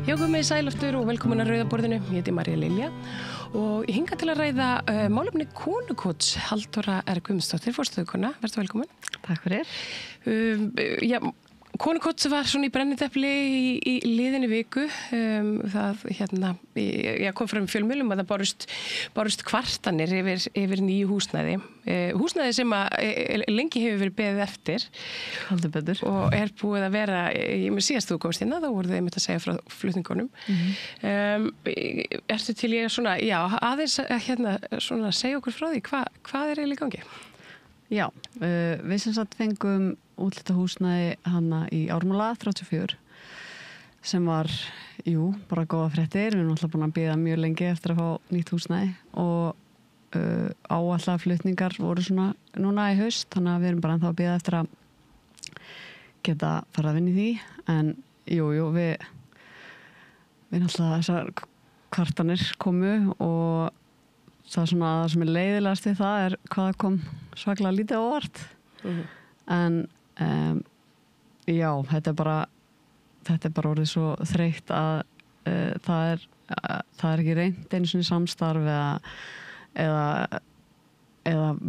Já, komið sæl aftur og velkomin að Rauðaborðinu. Ég heiti María Lilja og ég hingað til að ræða málefni Konukots. Halldóra R. Guðmundsdóttir, forstöðukona. Vertu velkomin. Takk fyrir. Já, Konukots var svona í brennidepli í liðinni viku. Það kom fram í fjölmiðlum að það bárust kvartanir yfir nýju húsnæði. Húsnæði sem lengi hefur verið beðið eftir. Haldur betur. Og búið að vera, síðast þú komst inn að þá voru þau einmitt að segja frá flutningunum. Ertu til ég svona, já, aðeins svona segja okkur frá því, hvað er eiginlega í gangi? Já, við sem sagt fengum útlita húsnæði hana í Ármúla 34 sem var, bara góða fréttir. Við erum alltaf búin að bíða mjög lengi eftir að fá nýtt húsnæði og áallega flutningar voru svona núna í haust, þannig að við erum bara ennþá að bíða eftir að geta fara að vinna í því. En við náttúrulega þessar kvartanir komu og það sem er leiðilegast við það hvað kom svaklega lítið óvart. En þetta er bara orðið svo þreytt að það er ekki reynt einu sinni samstarf eða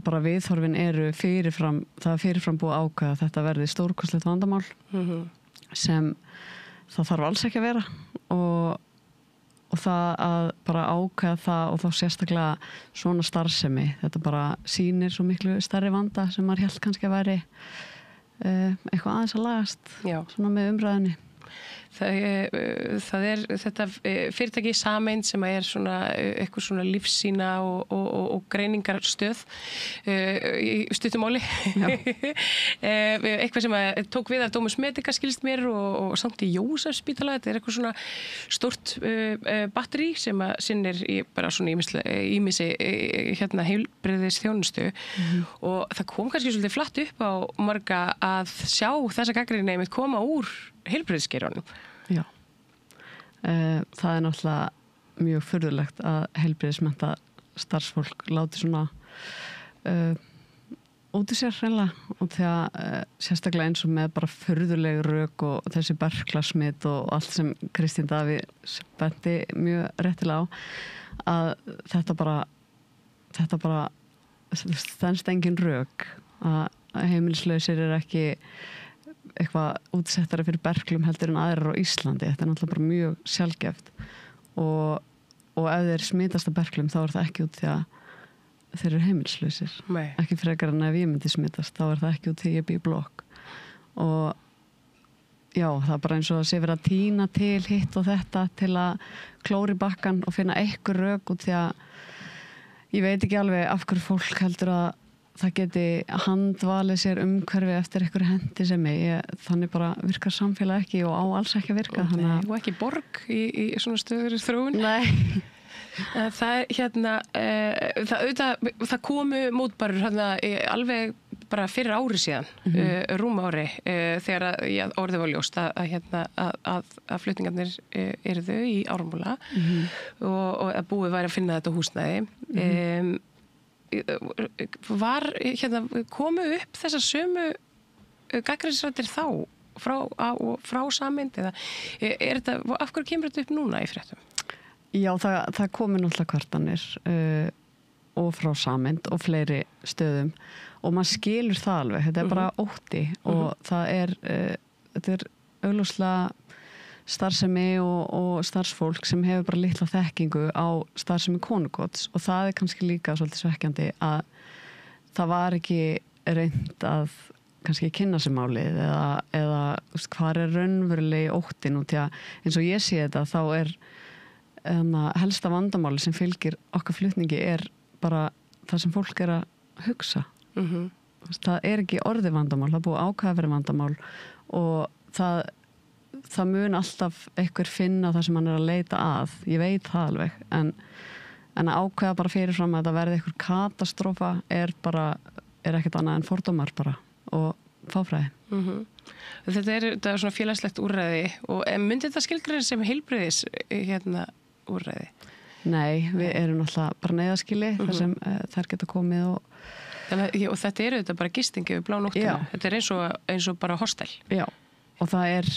bara viðhorfin eru fyrirfram búið að ákveða að þetta verði stórkostlegt vandamál sem það þarf alls ekki að vera og það að bara ákveða það og þá sérstaklega svona starfsemi, þetta bara sýnir svo miklu stærri vanda sem maður hélt kannski að væri eitthvað aðeins að lagast. Já. Svona með umræðinni. Það er þetta fyrirtæki Sameind sem er svona eitthvað svona lífssýna og greiningarstöð í stuttumáli. Eitthvað sem tók við af Domus Medica skilst mér og samt í Jósefsspítala. Þetta er eitthvað svona stórt batteri sem sinnir bara svona ýmissi heilbrigðisþjónustu og það kom kannski svolítið flatt upp á marga að sjá þessa gagnrýni einmitt koma úr heilbrigðisgeiranum. Já. Það er náttúrulega mjög furðulegt að heilbrigðismennta starfsfólk láti svona út í sér hreinlega og þegar sérstaklega eins og með bara furðuleg rök og þessi berklasmit og allt sem Kristín Davíð benti mjög réttilega á að þetta bara þennst engin rök að heimilislausir er ekki eitthvað útsettari fyrir berklum heldur en aðrar á Íslandi. Þetta er náttúrulega bara mjög sjaldgæft og ef þeir smitast af berklum þá er það ekki út því að þeir eru heimilislausir. Nei. Ekki frekar en ef ég myndi smitast þá er það ekki út því ég bý í blokk og það er bara eins og að sé verið að tína til hitt og þetta til að klóra í bakkann og finna einhver rök út því að ég veit ekki alveg af hverju fólk heldur að það geti handvalið sér umhverfi eftir einhverju hendi sem þannig bara virkar samfélag ekki og á alls ekki að virka. Og ekki borg í svona stöður þróun. Nei. Það komu mótbárur alveg bara fyrir ári síðan, rúm ári, þegar orðið var ljóst að flutningarnir yrðu í Ármúla og að búið væri að finna þetta húsnæði. Komu upp þessar sömu gagnrýnisraddir þá frá Sameind eða af hverju kemur þetta upp núna í fréttum? Já, það komu náttúrulega kvartanir og frá Sameind og fleiri stöðum og maður skilur það alveg, þetta er bara ótti og þetta er augljóslega starfsemi og starfsfólk sem hefur bara litla þekkingu á starfsemi Konukots og það er kannski líka svolítið svekkjandi að það var ekki reynt að kannski kynna sér málið eða hvað er raunverulegi óttin og eins og ég sé þetta þá er helsta vandamáli sem fylgir okkar flutningi er bara það sem fólk er að hugsa. Það er ekki orðið vandamál, það er búið ákveða að vera vandamál og það mun alltaf einhver finna það sem hann er að leita að, ég veit það alveg en að ákveða bara fyrirfram að það verði einhver katastrófa er ekkert annað en fordómar bara og fáfræði. Þetta er svona félagslegt úrræði og myndi þetta skilgreina sem heilbrigðis úrræði? Nei, við erum náttúrulega bara neyðarskýli þar sem þær geta komið og þetta eru þetta bara gistingi við blá nóttina, þetta er eins og bara hostel. Já. og það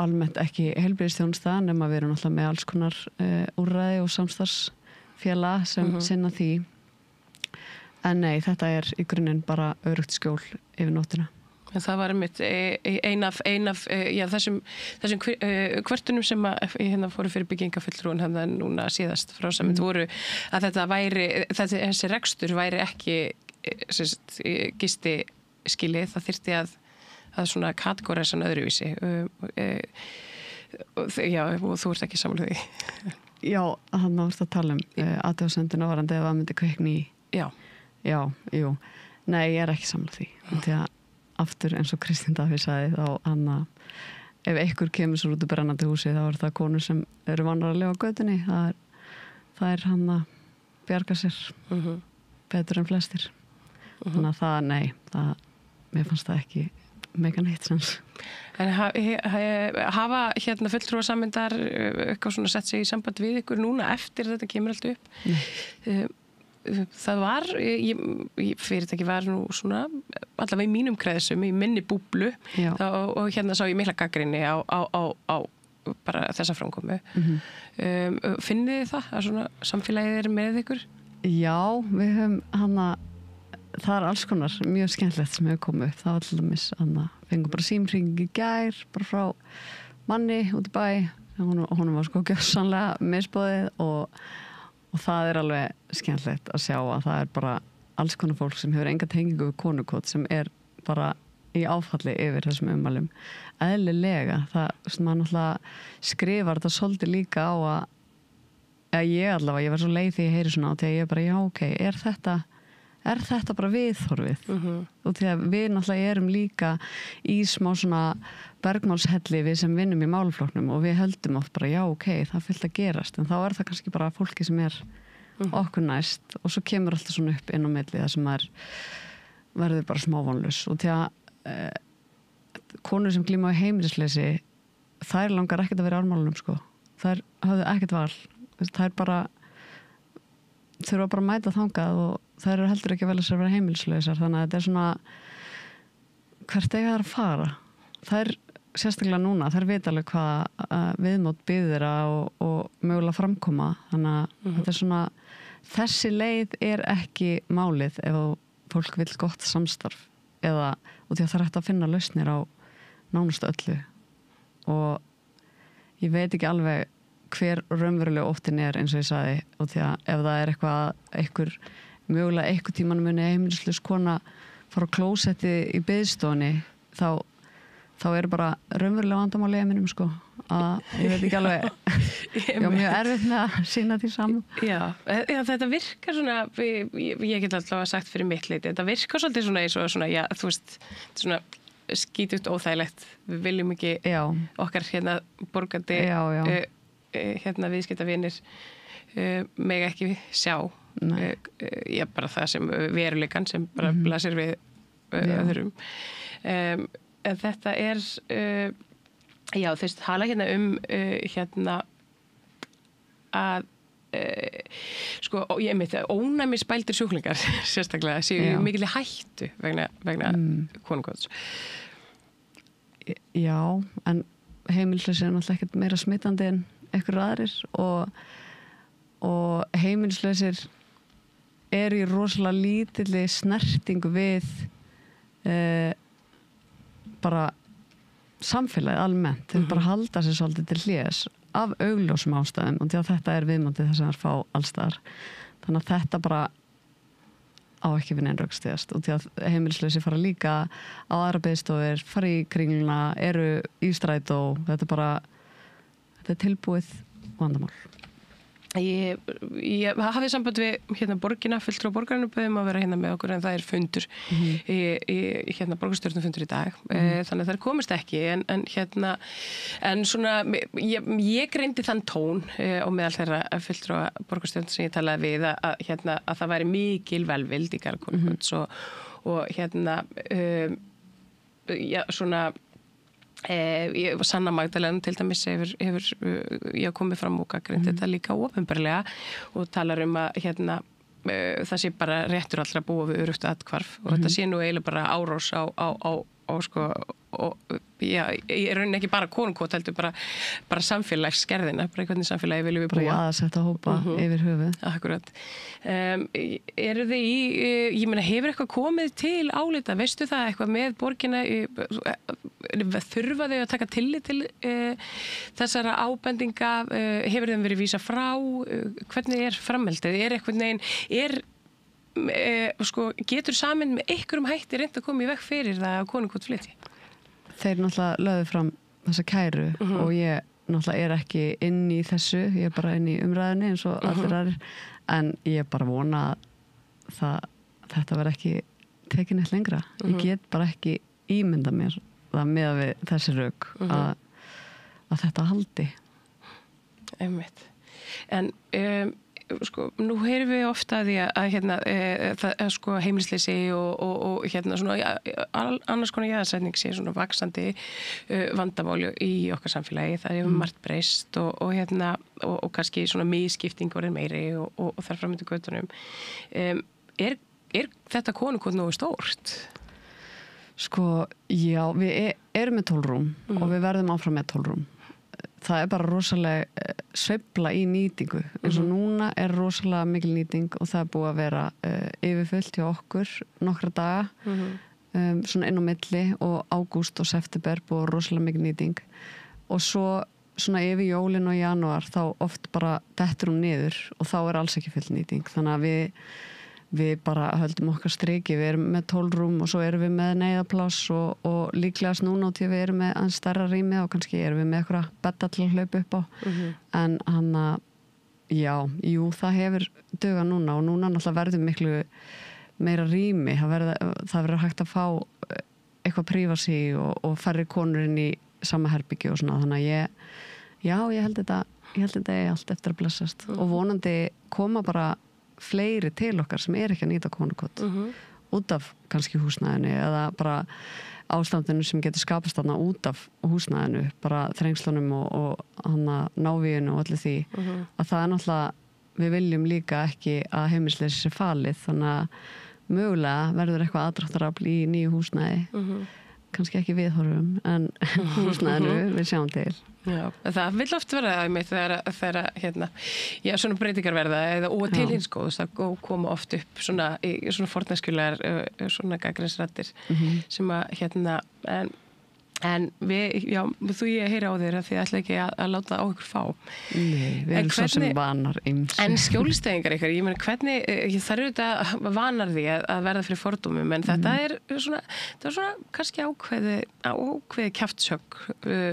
almennt ekki heilbrigðisþjónusta nema við erum alltaf með alls konar úrræði og samstarfsfélag sem sinna því. En nei, þetta í grunninn bara öruggt skjól yfir nóttina. En það var einmitt ein af þessum kvörtunum sem að fóru fyrir byggingafulltrúin núna síðast frá Sameind voru að þetta væri, þessi rekstur væri ekki gisti skilið, það þyrfti að svona kategóriðsa öðruvísi. Já, og þú ert ekki sammála því. Já, hann varst að tala athugasemdina varandi ef að myndi kveikni í. Já, jú. Nei, ég ekki sammála því. Því að aftur eins og Kristín Davíð sagði þá ef einhver kemur svo út úr brennandi húsi þá það konur sem eru vanar að lifa á götunni. Það hann að bjarga sér betur en flestir. Þannig að mér fannst það ekki mega neitt sens. En hafa fulltrúar Sameindar eitthvað svona sett sig í samband við ykkur núna eftir þetta kemur allt upp? Það var, fyrirtæki var nú svona, allavega í mínum kreðsum, í minni búblu og sá ég mikla gagnrýni á bara þessa framkomu. Finnið þið það að svona samfélagið með ykkur? Já, við höfum það alls konar mjög skemmtilegt sem hefur komið upp. Það var til dæmis, fengum bara símhring í gær, bara frá manni út í bæ. Honum var sko gjörsamlega misboðið og það alveg skemmtilegt að sjá að það bara alls konar fólk sem hefur enga tengingu við konukot sem bara í áfalli yfir þessum ummælum. Eðlilega, maður náttúrulega skrifar þetta svolítið líka á að ég var svo leið því ég heyri svona á því að ég bara, já, ok, er þetta bara viðhorfið? Og því að við náttúrulega erum líka í smá svona bergmálshelli við sem vinnum í málaflokknum og við höldum oft bara, já, ok, það fyllt að gerast, en þá það kannski bara fólki sem okkur næst og svo kemur alltaf svona upp inn á milli það sem verður bara smávonlaus og því að konur sem glíma á heimilisleysi þær langar ekkert að vera í ármálunum sko. Þær hafðu ekkert val, þær bara þurfa bara að mæta þangað og þær eru heldur ekki vel að vera heimilislausar, þannig að þetta svona hvert eiga þær að fara. Þær sérstaklega núna, þær veit alveg hvað viðmót býður og mögulega framkoma, þannig að þetta svona, þessi leið ekki málið ef fólk vill gott samstarf og því að það hægt að finna lausnir á nánast öllu og ég veit ekki alveg hver raunverulega óttin eins og ég sagði og því að ef það mögulega einhver tíman muni heimilislaus kona fara á klósetti í biðstofunni þá bara raunverulega vandamál í heiminum sko að ég veit ekki alveg ég var mjög erfitt með að sína því saman. Já, þetta virkar svona ég get alltaf sagt fyrir mitt leyti þetta virkar svolítið svona eins og svona já, þú veist, svona skítugt óþægilegt við viljum ekki okkar borgandi viðskiptavinir mega ekki sjá bara það sem veruleikann sem bara blasir við öðrum en þetta þeir tala að sko, ég myndi að ónæmisbældir sjúklingar sérstaklega séu mikil hættu vegna konungóðs. Já, en heimilislausir náttúrulega ekkert meira smitandi en einhverjir aðrir og heimilislausir í rosalega lítilli snertingu við bara samfélagið almennt, þeir bara halda sér svolítið til hliðs af augljósum ástæðum og því að þetta viðmótið þess að það fá allstaðar. Þannig að þetta bara á ekki við neinn rökstyðast og því að heimilislausi fara líka á aðra biðstofur, fara í Kringluna, eru í strætó, þetta er tilbúið vandamál. Ég hafði samband við borgina, fulltrúa borgarinu bauðum að vera með okkur en það fundur í borgarstjórnarfundur í dag þannig að það komist ekki en svona ég greindi þann tón og meðal þeirra fulltrúa borgarstjórnar sem ég talaði við að það væri mikil velvild í garð konungóðs og svona Sanna Magdalena til dæmis hefur komið fram og gagnrýnt þetta líka opinberlega og talar að það sé bara réttur allra að búa við öruggt athvarf og þetta sé nú eiginlega bara árás á já, ég raunin ekki bara konukot heldur bara samfélagsskerðina, bara hvernig samfélagi viljum við búa. Bara jaðarsetta hópa yfir höfuð. Akkurat. Eru þið ég meina, hefur eitthvað komið til álita, veistu það eitthvað með borgina, þurfa þau að taka tillit til þessara ábendinga, hefur þeim verið vísa frá, hvernig framhaldið, eitthvað neginn, getur Sameind með einhverjum hætti reynt að koma í veg fyrir það að konukot flytji? Þeir náttúrulega lögðu fram þessa kæru og ég náttúrulega ekki inn í þessu, ég bara inn í umræðinni eins og allir aðrir, en ég bara vona að þetta verði ekki tekin eitt lengra. Ég get bara ekki ímynda mér það með við þessi rök að þetta haldi. Einmitt. En nú heyrum við ofta því að heimilisleysi og svona annars konar jaðarsetning sé svona vaxandi vandamáli í okkar samfélagi. Það hefur margt breyst og kannski svona misskipting orðið meiri og þar fram undir götunum. Er þetta konukot nógu stórt? Já, við erum með 12 rúm og við verðum áfram með 12 rúm. Það bara rosalega sveifla í nýtingu. Eins og núna rosalega mikil nýting og það búið að vera yfirfullt hjá okkur nokkra daga, svona inn á milli, og ágúst og september búið rosalega mikil nýting. Og svo svona yfir jólin og janúar þá oft bara dettur niður og þá alls ekki full nýting. Þannig að við bara höldum okkar striki, við erum með 12 rúm og svo erum við með neyðapláss og líklegast núna út í við erum með aðeins stærra rými og kannski erum við með eitthvað bedda til að hlaupa upp á. En það hefur dugað núna og núna náttúrulega verður miklu meira rými, það verður hægt að fá eitthvað privacy og færri konur inn í sama herbergi og svona, þannig að ég held þetta allt eftir að blessast og vonandi koma bara fleiri til okkar sem ekki að nýta konukot út af kannski húsnæðinu eða bara ástandinu sem getur skapast þarna út af húsnæðinu, bara þrengslunum og návíinu og allir því að það náttúrulega við viljum líka ekki að heimilisleysi sé falið, þannig að mögulega verður eitthvað aðdráttarafl í nýju húsnæði, kannski ekki viðhorfum en húsnæðinu við sjáum til. Já, það vill oft vera þegar svona breytingar verða og til hins góðs að koma oft upp svona forneskjulegar svona gagnrýnisraddir sem að en þú ég heyra á þér að þið ætla ekki að láta á ykkur fá. Nei, við erum svo sem vanar ýmsu. En skjólstæðingar ykkur, ég meina hvernig það þetta vanar því að verða fyrir fordómum, en þetta svona kannski ákveði kjaftsögg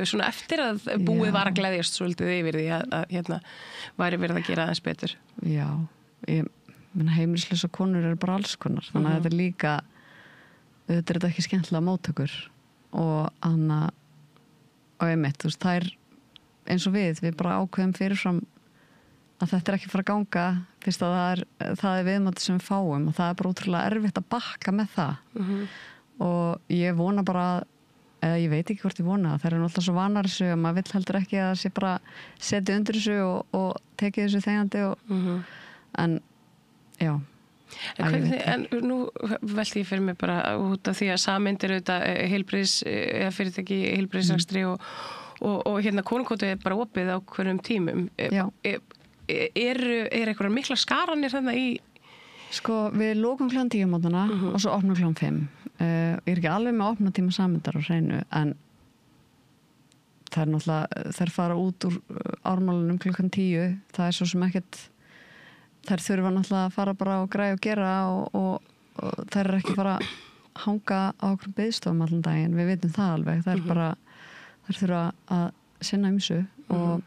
svona eftir að búið var að gleðjast svolítið yfir því að væri verið að gera aðeins betur. Já, heimilislausa konur bara alls konar, þannig að þetta líka þetta ekki skemmtilega móttökur og einmitt, það eins og við bara ákveðum fyrirfram að þetta ekki fara að ganga fyrst að það viðmætti sem við fáum og það bara ótrúlega erfitt að bakka með það og ég vona bara eða ég veit ekki hvort ég vona það er náttúrulega svo vanar þessu að maður vill heldur ekki að sé bara setja undir þessu og tekið þessu þegjandi en já. En nú velti ég fyrir mig bara út af því að Sameind auðvitað fyrirtæki heilbrigðisrekstri og konukotið bara opið á hverjum tímum. Er eitthvað mikla skaranir þarna í? Við lókum klukkan 10 mótana og svo opnum klukkan 5. Ég ekki alveg með að opna tíma Sameindar á hreinu, en það náttúrulega, þær fara út úr ármálunum klukkan 10, það svo sem ekkert. Þær þurfa náttúrulega að fara bara og græja og gera og þær ekki fara að hanga á okkur biðstofum allan daginn, við vitum það alveg, þær þurfa að sinna ýmsu og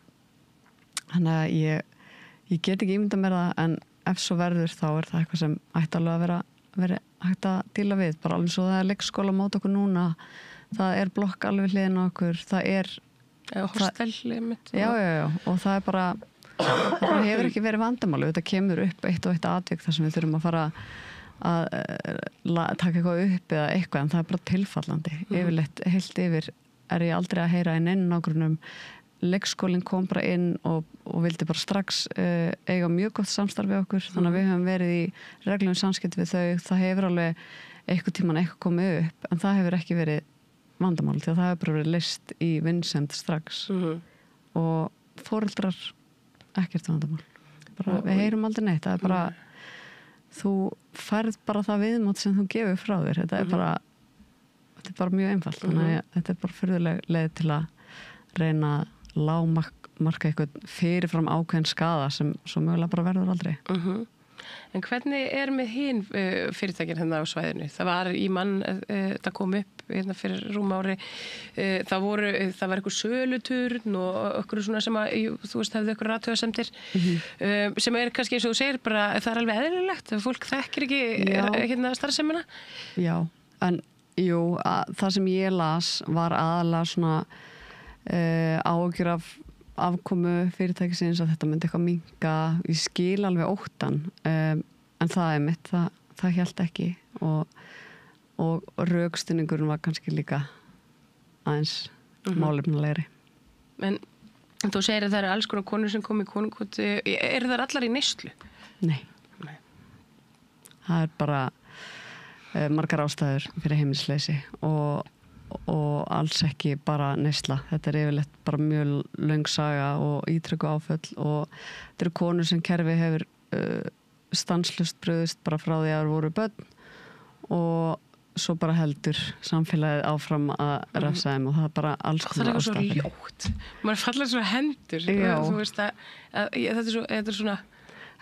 þannig að ég get ekki ímynda mér það, en ef svo verður þá það eitthvað sem ætti alveg að vera hægt að díla við, bara alveg svo það leikskóla mót okkur núna, það blokk alveg hliðin á okkur, það hostel mitt. Já, og það bara það hefur ekki verið vandamáli, þetta kemur upp eitt og eitt atvik þar sem við þurfum að fara að taka eitthvað upp eða eitthvað, en það bara tilfallandi yfirleitt, heilt yfir ég aldrei að heyra inn nágrunum leikskólinn kom bara inn og vildi bara strax eiga mjög gott samstarf við okkur, þannig að við höfum verið í reglum samskipt við þau, það hefur alveg eitthvað tíman eitthvað komið upp, en það hefur ekki verið vandamál því að það hefur bara verið leyst í vinsemd strax og foreldrar ekkert vandamál bara, við heyrum aldrei neitt, það er bara þú færð bara það viðmót sem þú gefur frá þér, þetta er bara mjög einfalt, þannig að þetta er bara furðuleg leið til að reyna að lágmarka eitthvað fyrirfram ákveðin skaða sem svo mögulega bara verður aldrei. En hvernig er með hinn fyrirtækin hérna á svæðinu? Það var í mann, það kom upp hérna fyrir rúmári, það var eitthvað söluturn og okkur svona sem að, þú veist, hefði okkur athugasemdir sem er kannski eins og þú segir bara, það er alveg eðlilegt, fólk þekkir ekki hérna starfsemina? Já, en jú, það sem ég las var aðalega svona áhyggjur af afkomu fyrirtækisins að þetta myndi eitthvað minnka, ég skil alveg óttan en það er mitt, það hélt ekki og rökstuðningurinn var kannski líka aðeins málefnulegri. En þú segir að það eru alls konar konur sem kom í konungkot, eru þær allar í neyslu? Nei. Það er bara margar ástæður fyrir heimilisleysi og alls ekki bara neysla. Þetta er yfirleitt bara mjög löng saga og ítrekku áföll og þetta eru konur sem kerfi hefur stanslaust brugðist bara frá því að það voru börn og svo bara heldur samfélagið áfram að refsa þeim og það er bara alls konar ástæður. Það er eitthvað svo ljótt. Maður fallar svo hendur. Þú veist að þetta er svona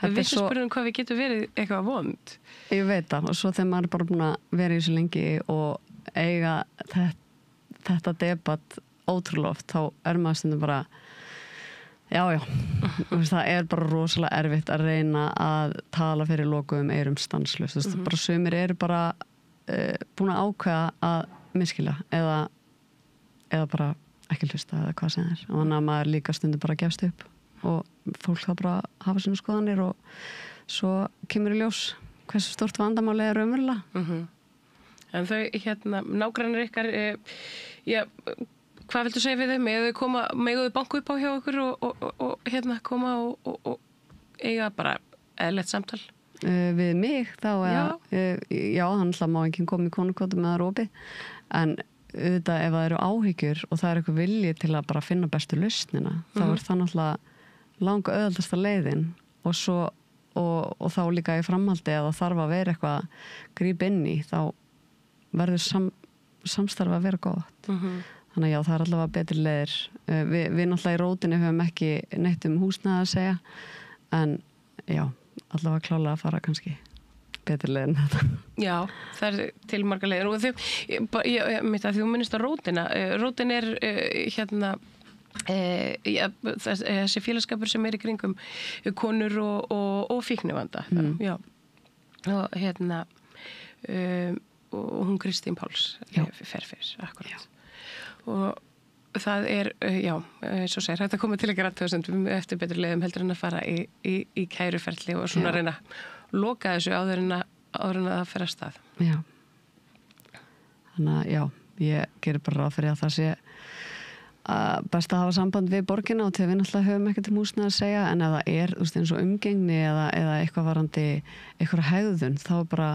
við vissum spurðum hvað við getum verið eitthvað vond. Ég veit það og svo þegar maður er bara búin að vera í þessu lengi og eiga þetta debatt ótrúlega oft, þá er maður stundum bara það er bara rosalega erfitt að reyna að tala fyrir lokuðum eyrum stanslaust. Bara sumir eru bara búin að ákveða að misskilja eða bara ekki hlusta eða hvað sem er og þannig að maður líka stundum bara gefst upp og fólk það bara hafa sínu skoðanir og svo kemur í ljós hversu stórt vandamáli er raunverulega. En þau, nágrannir ykkar, hvað viltu segja við þau? Megu þau banku upp á hjá okkur og koma og eiga bara eðlilegt samtal? Við mig, þá þannig að má ekki koma í konukvotum með það rópi, en auðvitað ef það eru áhyggjur og það er eitthvað vilji til að bara finna bestu lausnina, þá er það náttúrulega langa auðvaldasta leiðin og þá líka í framhaldi að það þarf að vera eitthvað að grípa inn í, þá verður samstarf að vera gott. Þannig að já, það er allavega betri leiðir. Við náttúrulega í rótinni höfum ekki neitt húsnæði að segja, en já, allavega klálega að fara kannski betri leiðin þetta. Já, það er til margar leiðir. Og þú minnist á rótina. Rótin er þessi félagskapur sem er í kringum konur og fíknivanda. Já. Og hún Kristín Páls fer fyrir, akkurat. Og það er, eins og segir, þetta komið til ekki rættuðasendum eftir betri leiðum heldur en að fara í kæruferli og svona reyna að loka þessu áður en að það fer að stað. Já. Þannig að, ég gerir bara ráð fyrir að það sé best að hafa samband við borgina og til við náttúrulega höfum ekkert húsnæði að segja, en ef það er, eins og umgengni eða eitthvað varandi eitthvað hegðun, þá er bara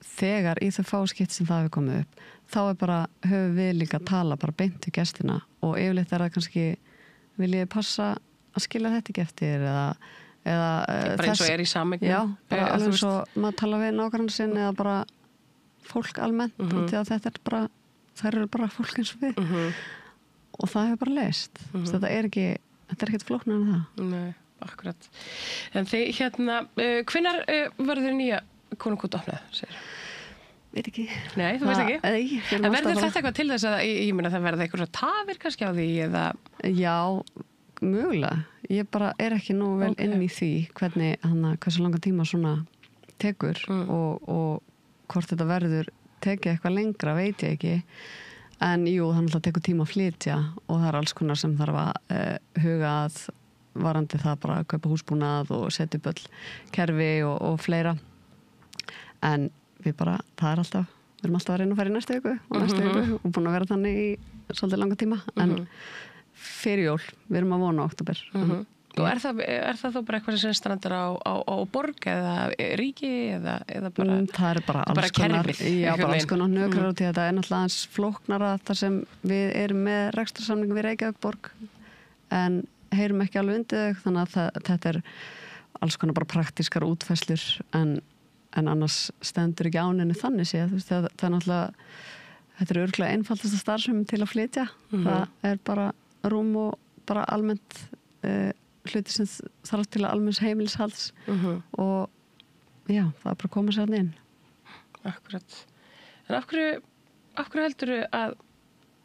þegar í þau fáskipt sem það hefur komið upp, þá er bara, höfum við líka að tala bara beint til gestina og yfirleitt er það kannski, vil ég passa að skilja þetta ekki eftir eða bara eins og er í sameign. Já, bara alveg eins og maður tala við nágrann sinn eða bara fólk almennt og því að þetta er bara, þær eru bara fólk eins og við og það hefur bara leist. Þetta er ekkert flóknar en það. Nei, akkurat. En þið, hvenær verður nýja konungkot opnað, segir? Veit ekki. Nei, þú veist ekki? En verður þetta eitthvað til þess að ég meina það verða eitthvað tafir kannski á því eða? Já, mögulega. Ég bara er ekki nú vel inn í því hversu langan tíma svona tekur og hvort þetta verður tekið eitthvað lengra, veit ég ekki. En jú, þannig að tekur tíma að flytja og það er alls konar sem þarf að huga að varandi það bara að kaupa húsbúnað og setja upp öll kerfi og fleira. En við bara, það er alltaf, við erum alltaf að reyna að fara í næstu viku og næstu viku og búin að vera þannig í svolítið langa tíma. En fyrir jól, við erum að vona október. Og er það þó bara eitthvað sem strandur á borg eða ríki eða bara... Það er bara alls konar, bara alls konar nökrar út í þetta er náttúrulega eins flóknara þar sem við erum með rekstrarsamning við Reykjavík borg en heyrum ekki alveg undir þau þannig að þetta er alls konar bara praktískar útfæslur en annars stendur ekki áninu þannig séð, það er náttúrulega þetta er örugglega einfaldasta starfsemi til að flytja það er bara rúm og bara almennt hluti sem þarf til að almenns heimilishalds og já, það er bara að koma sér inn. Akkurat. En af hverju heldurðu að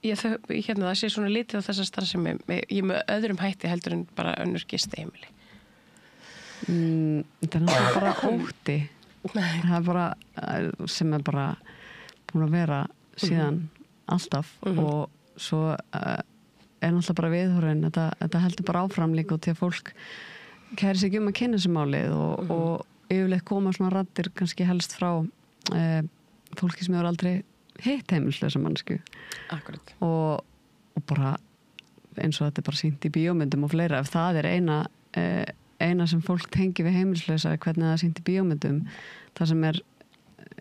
það sé svona lítið á þessa starfsemi ég með öðrum hætti heldur en bara önnur gistiheimili? Þetta er náttúrulega bara ótti. Það er bara, sem er bara búin að vera síðan alltaf og svo er náttúrulega bara viðhorfin þetta heldur bara áfram líka og til að fólk kæri sig að kynna þessu málið og yfirleitt koma svona raddir kannski helst frá fólki sem hefur aldrei hitt heimilislausa mannsku og bara eins og þetta er bara sýnt í bíómyndum og fleira ef það er eina sem fólk tengi við heimilislausa hvernig það er sýnt í bíómyndum það sem er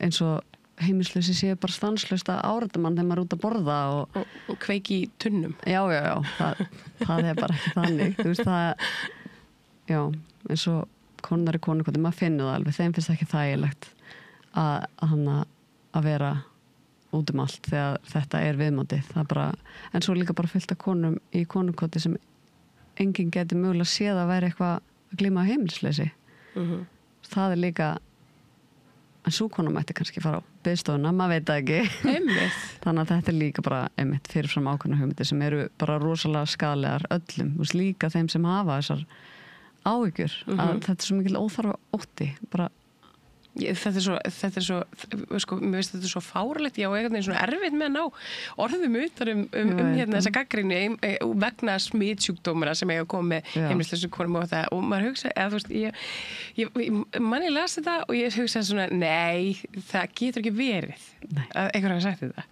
eins og heimilislausi séu bara stanslaust að áreitamann þegar maður er út að borða og kveiki í tunnum. Já, það er bara ekki þannig. Þú veist það, já, eins og konar í konukoti, maður finnur það alveg, þeim finnst ekki þægilegt að vera út allt þegar þetta er viðmótið. Það er bara, en svo líka bara fullt af konum í konukoti sem enginn geti mögulega séð að vera eitthvað að glíma á heimilislausi. Það er líka en svo konum mætti kannski fara á biðstofuna, maður veit það ekki. Einmitt. Þannig að þetta er líka bara einmitt fyrirfram ákveðna hugmyndir sem eru bara rosalega skaðlegar öllum, líka þeim sem hafa þessar áhyggjur að þetta er svo mikil óþarfa ótti bara þetta er svo sko, mér finnst þetta svo fáralegt já, einhvern veginn svona erfitt með að ná orðum utar þessa gagnrýni vegna smitsjúkdómara sem eiga að koma með heimilislausum konum og það og maður hugsa, eða þú veist manni las þetta og ég hugsa svona nei, það getur ekki verið að einhver hafa sagt þetta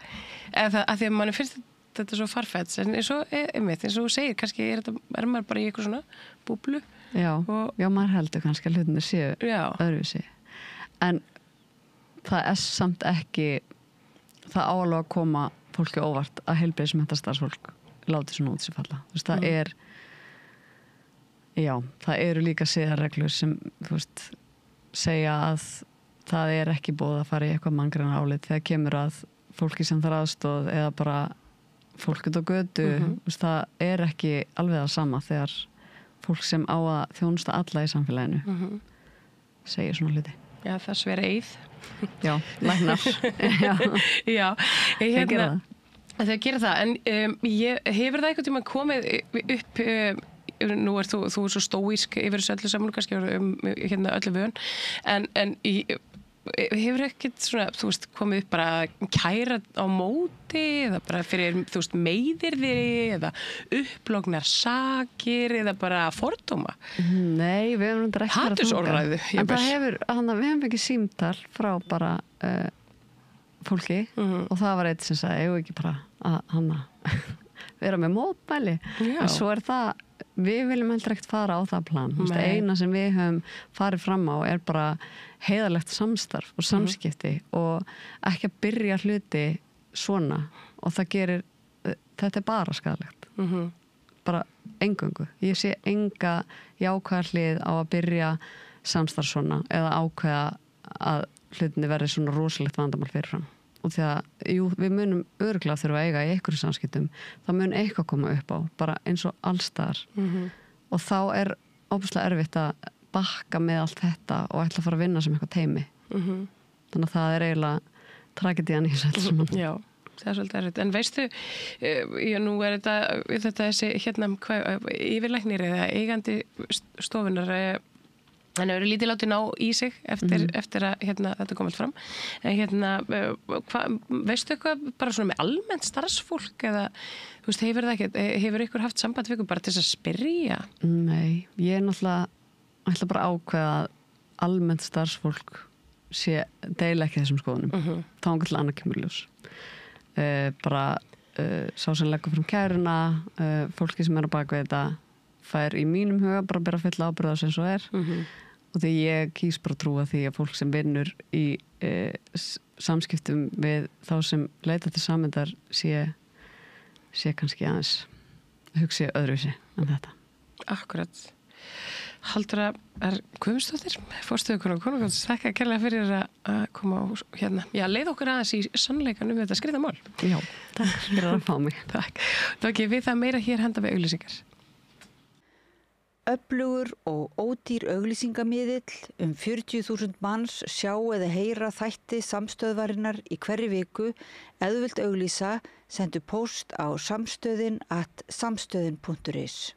eða að því að manni finnst þetta svo farfætt en eins og þú segir, kannski er maður bara í eitthvað svona búblu já, maður heldur kannski að hlutinni séu öðruvísi en það er samt ekki það áalveg að koma fólki óvart að heilbrigðismenntastarfsfólk láti svona út sér falla þú veist, það er já, það eru líka siðareglur sem þú veist, segja að það er ekki búið að fara í eitthvað manngreina álit þegar kemur að fólki sem þarf aðstoð eða bara fólk út á götu þú veist, það er ekki alveg það sama þegar fólk sem á að þjónusta alla í samfélaginu segir svona hluti. Já, það sver eið. Já, læknar. Já, þau gera það. En hefur það einhvern tímann komið upp, nú er þú er svo stóísk yfir þessu öllu saman, kannski öllu vön, en hefur ekkert svona, þú veist, komið upp bara kæra á móti eða bara fyrir, þú veist, meiðirði eða upplognar sakir eða bara fordóma? Nei, við hefum ekki hatursorðræðu. En það hefur, við hefum ekki símtal frá bara fólki og það var eitt sem sagði, ég ekki bara að vera með mótmæli en svo er það, við viljum heldur ekkert fara á það plan. Eina sem við höfum farið fram á er bara heiðarlegt samstarf og samskipti og ekki að byrja hluti svona og það gerir, þetta er bara skaðlegt bara eingöngu ég sé enga jákvæða hlið á að byrja samstarf svona eða ákveða að hlutinni verði svona rosalegt vandamál fyrirfram og því að, jú, við munum örugglega þurfa að eiga í einhverjum samskiptum það mun eitthvað koma upp á, bara eins og allstaðar og þá er óbúslega erfitt að bakka með allt þetta og ætla að fara að vinna sem eitthvað teimi þannig að það er eiginlega tragedían í þessu saman. Já, það er svolítið erfitt en veistu, nú er þetta þessi yfirlæknir eða eigandi stofunar hann hefur lítið látið ná í sig eftir að þetta kom allt fram en veistu eitthvað bara svona með almennt starfsfólk eða þú veist, hefur ykkur haft samband við ykkur bara til þess að spyrja? Nei, ég er náttúrulega ætla bara að ákveða að almennt starfsfólk sé deila ekki þessum skoðunum þá hann til annað kemur ljós bara sá sem leggur fram kæruna fólki sem er á bak við þetta fær í mínum huga bara að bera fulla ábyrgð á sem svo er og því ég kýs bara að trúa því að fólk sem vinnur í samskiptum við þá sem leita til samendar sé kannski aðeins hugsi öðruvísi en þetta. Akkurat. Halldóra Guðmundsdóttir, forstöðukona og konungjóns, þakka kærlega fyrir að koma og leið okkur aðeins í sannleikan þetta skrýta mál. Já, takk fyrir að fá mig. Takk. Tóki við það meira hér henda við auglýsingar. Öflugur og ódýr auglýsingamiðill 40.000 manns sjá eða heyra þætti samstöðvarinnar í hverri viku. Ef þú vilt auglýsa, sendu póst á samstöðin@samstöðin.is.